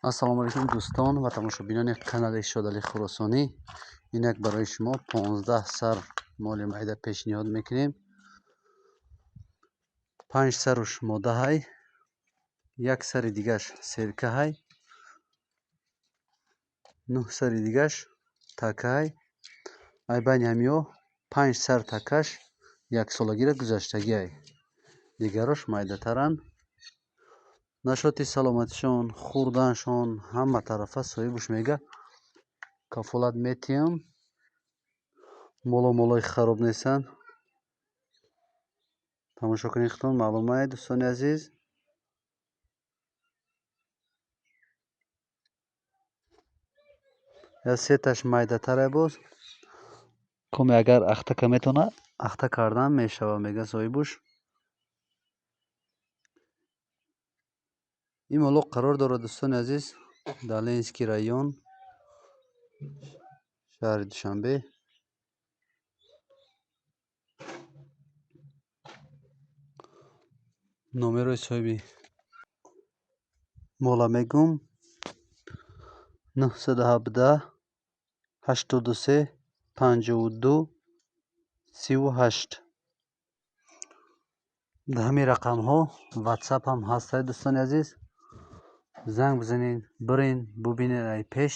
ассалому алайкум дӯстон ва тамошобинони канали Шодали Хуросонӣ. Инак барои шумо 15 сар моли майда пешниҳод мекунем. 5 саруш мода ҳай, як сари дигаш серка ҳай, 9 сари дигаш така ҳай. Айбайни ҳамиҳо 5 сар такаш яксолагира гузаштагӣ ҳай. Дигарош майдатаранд. нашоти саломатишон, хурданшон ҳама тарафа соҳибуш мега кафолат метиҳам. молои хароб нестанд. тамошо кунед худтон маълумае дӯстони азиз. я сеташ майдатаре боз коме агар ахтака метавона ахта кардан мешава мега соҳибуш. ин моло қарор дорад дӯстони азиз дар Ленинский район, шаҳри Душанбе. номерои соҳиби мола мегум 917 83 52 38. дар ҳамин рақамҳо ватсап ҳам ҳастад дӯстони азиз. занг бизанед, бирин бубинед, ай пеш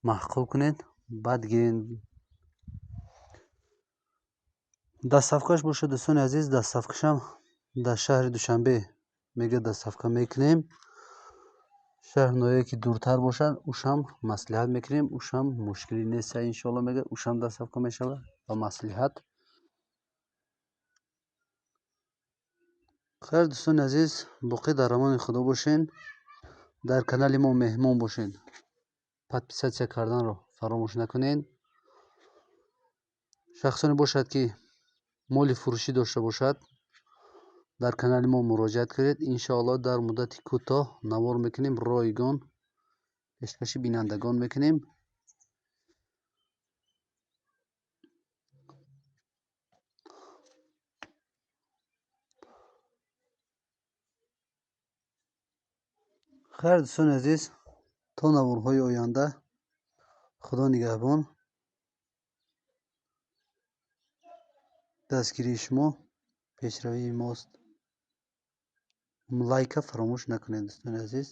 маҳқул кунед, баъд гиред. дастсафкаш бошад дӯстони азиз. дастсафкашам дар шаҳри Душанбе мега дастсафка мекунем. шаҳр ноҳие ки дуртар бошад ушам маслиҳат мекунем. ушам мушкилӣ нест иншоалло мега ушам дастсафка мешавад ба маслиҳат. хайр дӯстони азиз, боқӣ дар амони худо бошен. дар канали мо меҳмон бошен. подписатсия карданро фаромӯш накунед. шахсоне бошад ки моли фурӯшӣ дошта бошад дар канали мо муроҷиат кунед. иншоалло дар муддати кӯтоҳ навор мекунем, ройгон пешкаши бинандагон мекунем. хайр дӯстони азиз, то наворҳои оянда худо нигаҳбон. дастгирии шумо пешравии мост. лайка фаромӯш накунед дӯстони азиз.